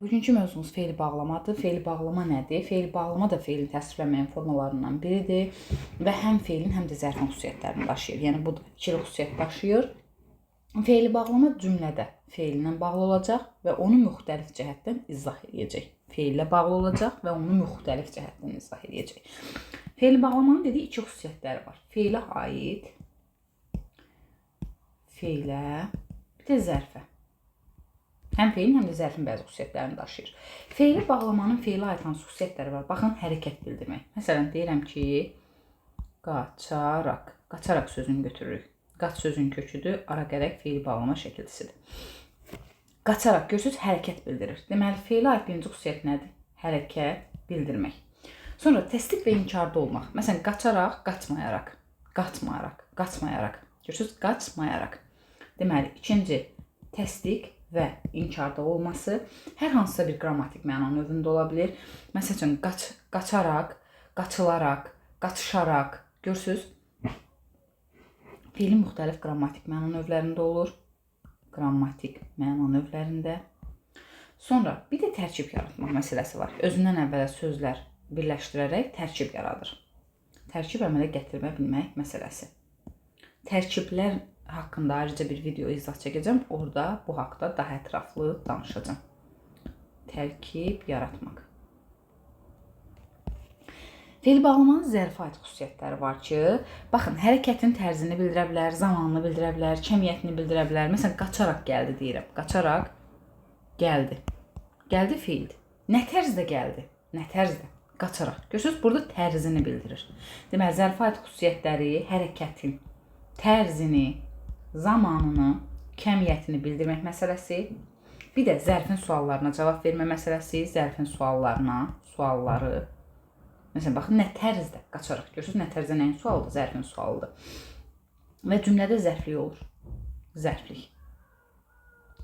Bugünkü mövzumuz fe'li bağlamadır. Fe'li bağlama nədir? Fe'li bağlama da fe'lin təsvirlənməyən formalarından biridir və həm fe'lin, həm də zərfin xüsusiyyətlərini daşıyır. Yəni bu da ikili xüsusiyyət daşıyır. Fe'li bağlama cümlədə fe'llə bağlı olacaq və onu müxtəlif cəhətdən izah edəcək. Fe'llə bağlı olacaq və onu müxtəlif cəhətdən izah edəcək. Fe'li bağlamanın dediyi iki xüsusiyyətləri var. Fe'lə aid, fe'lə, bir də zərfə. Həm fe'lin, həm də zərfin bəzi xüsusiyyətlərini daşıyır. Fe'li bağlamanın fe'lə aid hansı xüsusiyyətləri var? Baxın, hərəkət bildirmək. Məsələn, deyirəm ki, qaçaraq. Qaçaraq sözünü götürürük. Qaç sözün köküdür, araq-ərək fe'li bağlama şəkilçisidir. Qaçaraq, görürsünüz, hərəkət bildirir. Deməli, fe'lə aid birinci xüsusiyyət nədir? Hərəkət bildirmək. Sonra təsdiq və inkarda olmaq. Məsələn, qaçaraq, qaçmayaraq. Qaçmayaraq, qaçmayaraq. Görürsünüz, qaçmayaraq. Deməli, ikinci təsdiq və inkarda olması hər hansısa bir qrammatik məna növündə ola bilir. Məsələn, qaçaraq, qaçılaraq, qaçışaraq. Görürsünüz? Fe'lin müxtəlif qrammatik məna növlərində olur. Qrammatik məna növlərində. Sonra bir də tərkib yaratmaq məsələsi var. Özündən əvvələ sözlər birləşdirərək tərkib yaradır. Tərkib əmələ gətirmə bilmək məsələsi. Tərkiblər haqqında ayrıca bir video izah çəkəcəm. Orada bu haqda daha ətraflı danışacağım. Tərkib yaratmaq. Fe'li bağlamanın zərfə aid xüsusiyyətləri var ki, baxın, hərəkətin tərzini bildirə bilər, zamanını bildirə bilər, kəmiyyətini bildirə bilər. Məsələn, qaçaraq gəldi deyirəm. Qaçaraq gəldi. Gəldi fe'ldir. Nə tərzdə gəldi? Nə tərzdə? Qaçaraq. Görürsünüz, burada tərzini bildirir. Deməli, zərfə aid xüsusiyyətləri hərəkətin tərzini, zamanını, kəmiyyətini bildirmək məsələsi, bir də zərfin suallarına cavab vermə məsələsi, zərfin sualları. Məsələn, baxın, nə tərzdə qaçaraq. Görürsünüz, nə tərzdə nəyin sualıdır? Zərfin sualıdır. Və cümlədə zərflik olur. Zərflik.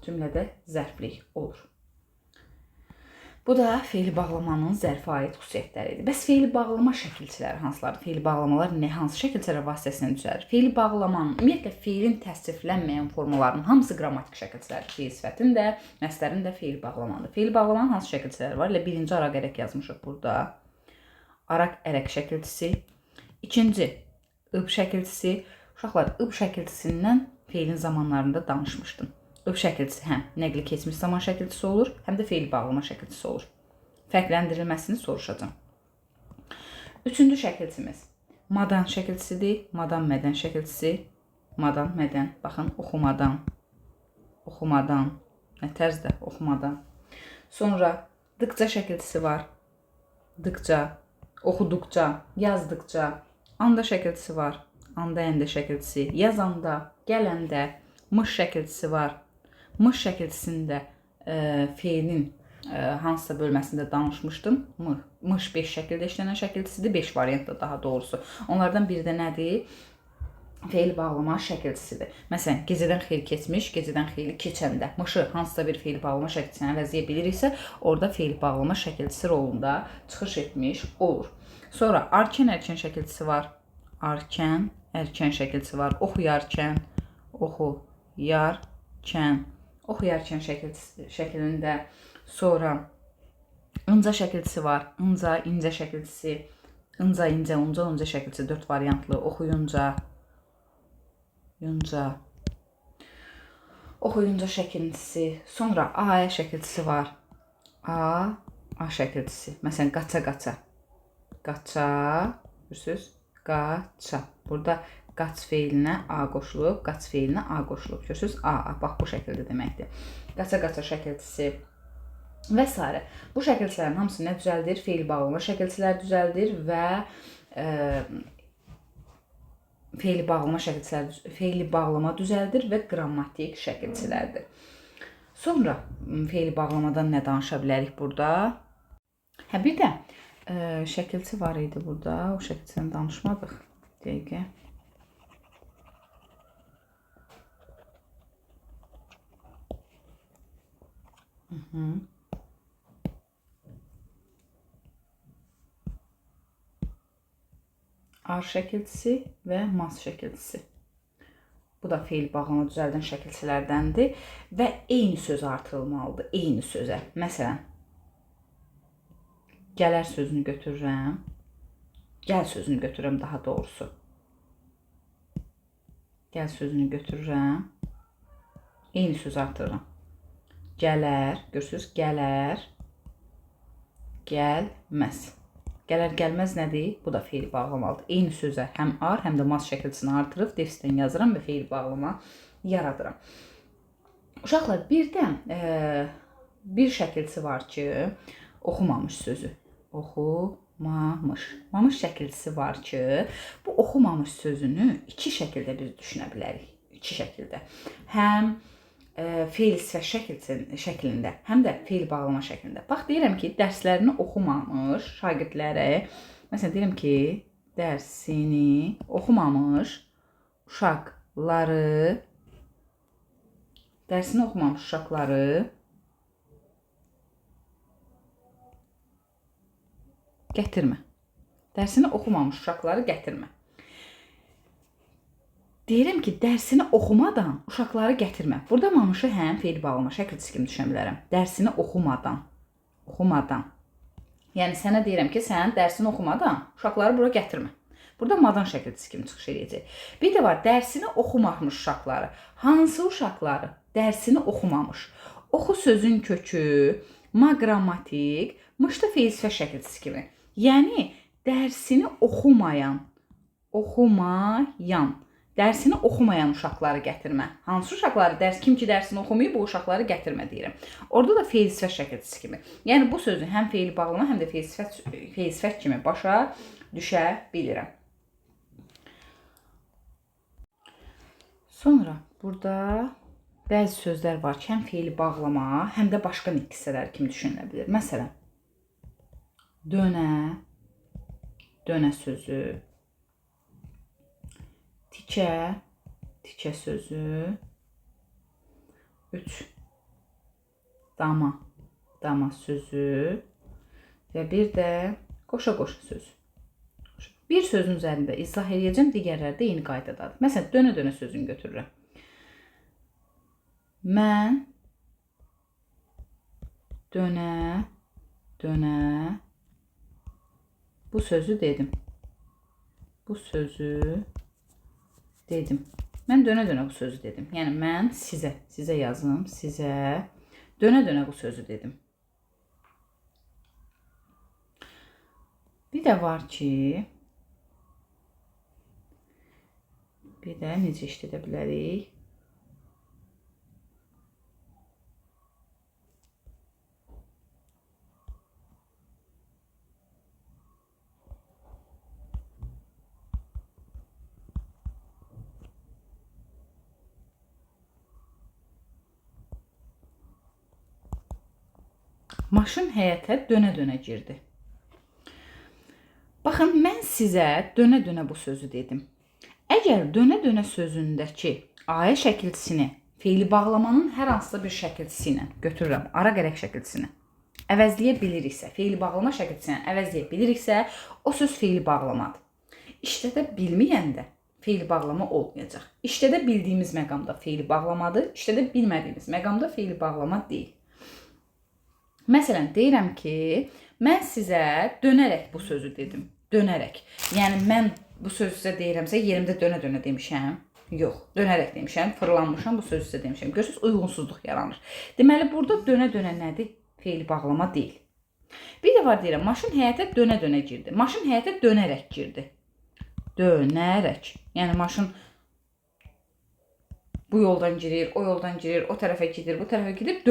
Cümlədə zərflik olur. Bu da fe'li bağlamanın zərfə aid xüsusiyyətləridir. Bəs fe'li bağlama şəkilçiləri hansılardır? Fe'li bağlamalar hansı şəkilçilər vasitəsilə düzəlir? Fe'li bağlamanın, ümumiyyətlə fe'lin təsriflənməyən formalarının hamısı qrammatik şəkilçilərdir. Fe'l sifətin də, məslərin də fe'li bağlamadır. Fe'li bağlamanın hansı şəkilçiləri var? Elə birinci araq-ərək yazmışıq burada. Araq-ərək şəkilçisi. İkinci, ıb şəkilçisi. Uşaqlar, ıb şəkilçisindən fe'lin zamanlarında danışmışdım. Ib şəkilçisi həm nəqli keçmiş zaman şəkilçisi olur, həm də fe'li bağlama şəkilçisi olur. Fərqləndirilməsini soruşacağım. Üçüncü şəkilçimiz madan şəkilçisidir. Madan mədən şəkilçisi. Madan mədən. Baxın, oxumadan. Oxumadan. Nə tərzdə? Oxumadan. Sonra dıqca şəkilçisi var. Dıqca. Oxuduqca. Yazdıqca. Anda şəkilçisi var. Anda əndə şəkilçisi. Yazanda. Gələndə. Mış şəkilçisi var. Mış şəkilçisində fe'lin hansısa bölməsində danışmışdım. Mış 5 şəkildə işlənən şəkilçisidir. 5 variantda daha doğrusu. Onlardan biri də nədir? Fe'li bağlama şəkilçisidir. Məsələn, gecədən xeyli keçmiş, gecədən xeyli keçəndə mışı hansısa bir fe'li bağlama şəkilçisinə əvəzləyə biliriksə, orada fe'li bağlama şəkilçisi rolunda çıxış etmiş olur. Sonra arkan ərkən şəkilçisi var. Arkan ərkən şəkilçisi var. Oxuyarkən, oxuyarkən. Oxuyarkən şəklində. Sonra ınca şəkilçisi var. Inca, incə şəkilçisi. Inca, incə, unca, unca şəkilçisi 4 variantlı. Oxuyunca, yunca. Oxuyunca şəkilçisi. Sonra a şəkilçisi var. A şəkilçisi. Məsələn, qaça, qaça. Qaça, görürsünüz? Qaça. Burada qaç fe'ilinə a qoşulub, qaç fe'ilinə a qoşulub. Görürsünüz? A, bax bu şəkildə deməkdir. Qaça, qaça şəkilçisi və s. Bu şəkilçilərin hamısı nə düzəldir? Fe'li bağlama şəkilçilər düzəldir və fe'li bağlama düzəldir və qrammatik şəkilçilərdir. Sonra fe'li bağlamadan nə danışa bilərik burada? Hə, bir də şəkilçi var idi burada. O şəkilçidən danışmadıq. Dəqiqə. Ar şəkilçisi və mas şəkilçisi. Bu da feil bağlama düzəldən şəkilçilərdəndir və eyni söz artırılmalıdır. Eyni sözə. Məsələn, gələr sözünü götürürəm. Gəl sözünü götürürəm daha doğrusu. Gəl sözünü götürürəm. Eyni söz artırıram. Gələr, görürsünüz, gələr, gəlməz. Gələr, gəlməz nədir? Bu da feil bağlamalıdır. Eyni sözə həm ar, həm də mas şəkilçisini artırıb defisdən yazıram və feil bağlama yaradıram. Uşaqlar, birdən bir şəkilçisi var ki, oxumamış sözü. Oxumamış. Mamış şəkilçisi var ki, bu oxumamış sözünü iki şəkildə biz düşünə bilərik. İki şəkildə. Həm feil sifət şəklində, həm də feil bağlama şəklində. Bax, deyirəm ki, dərslərini oxumamış şagirdlərə, məsələn, deyirəm ki, dərsini oxumamış uşaqları gətirmə. Dərsini oxumamış uşaqları gətirmə. Deyirəm ki, dərsini oxumadan uşaqları gətirmə. Burada mamışı həm feil bağlama şəkilçisi kimi düşünə bilərəm. Dərsini oxumadan. Yəni, sənə deyirəm ki, sən dərsini oxumadan uşaqları bura gətirmə. Burada madan şəkilçisi kimi çıxış edəcək. Bir də var, dərsini oxumamış uşaqları. Hansı uşaqları? Dərsini oxumamış. Oxu sözün kökü, maqrammatik, mışda feil sifət şəkilçisi kimi. Yəni, dərsini oxumayan. Dərsini oxumayan uşaqları gətirmə. Hansı uşaqları? Kim ki dərsini oxumayıb, bu uşaqları gətirmə deyirəm. Orada da feil sifət şəkilçisi kimi. Yəni, bu sözü həm feil bağlama, həm də feil sifət kimi başa düşə bilirəm. Sonra burada bəzi sözlər var ki, həm feil bağlama, həm də başqa nitq hissələri kimi düşünülə bilir. Məsələn, dönə sözü, tikə sözü, 3 dama sözü və bir də qoşa sözü. Bir sözün üzərində izah edəcəm, digərləri də eyni qaydadadır. Məsələn, dönə sözünü götürürəm. Mən dönə bu sözü dedim. Mən dönə bu sözü dedim. Yəni, mən sizə yazım, dönə bu sözü dedim. Bir də var ki, necə işlədə bilərik? Maşın həyətə dönə girdi. Baxın, mən sizə dönə bu sözü dedim. Əgər dönə sözündəki ayə şəkilçisini feili bağlamanın hər hansısa bir şəkilçisi ilə götürürəm, ara gərək şəkilçisini əvəzləyə biliriksə, feili bağlama şəkilçisini əvəzləyə biliriksə, o söz feili bağlamadır. İşlədə bilməyəndə feili bağlama olmayacaq. İşlədə bildiyimiz məqamda feili bağlamadır, işlədə bilmədiyimiz məqamda feili bağlama deyil. Məsələn, deyirəm ki, mən sizə dönərək bu sözü dedim. Dönərək. Yəni, mən bu sözü sizə deyirəmsə, yerimdə dönə demişəm. Yox, dönərək demişəm, fırlanmışam, bu sözü sizə demişəm. Görürsünüz, uyğunsuzluq yaranır. Deməli, burada dönə nədir? Feil bağlama deyil. Bir də var deyirəm, maşın həyətə dönə girdi. Maşın həyətə dönərək girdi. Dönərək. Yəni, maşın bu yoldan girir, o yoldan girir, o tərəfə gedir, bu tərəfə gedir,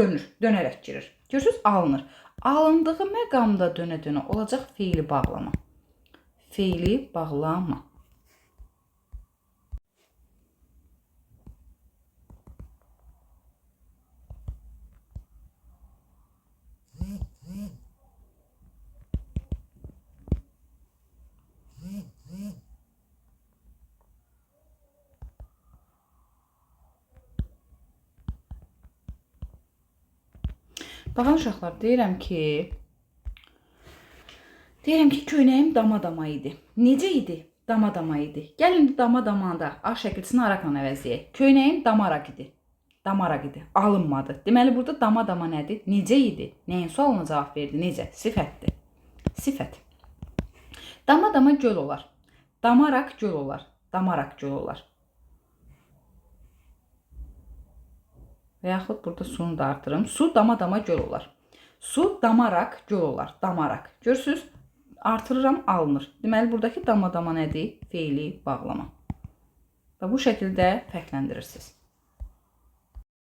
dönərək girir. Görürsünüz, alınır. Alındığı məqamda dönə olacaq feili bağlama. Feili bağlama. Baxın uşaqlar, deyirəm ki, köynəyim dama idi. Necə idi? Dama-dama idi. Gəlin dama-damada A şəkilçisini arakla əvəzləyək. Köynəyim damaraq idi. Damaraq idi. Alınmadı. Deməli burada dama-dama nədir? Necə idi? Nəyin sualına cavab verdi? Necə? Sifətdir. Sifət. Dama-dama göl olar. Damaraq göl olar. Damaraq göl olar. Və yaxud burada sunu da artırım. Su dama-dama göl olar. Su damaraq göl olar. Damaraq. Görürsünüz? Artırıram, alınır. Deməli, buradakı dama-dama nədir? Feili bağlama. Və bu şəkildə fərqləndirirsiniz.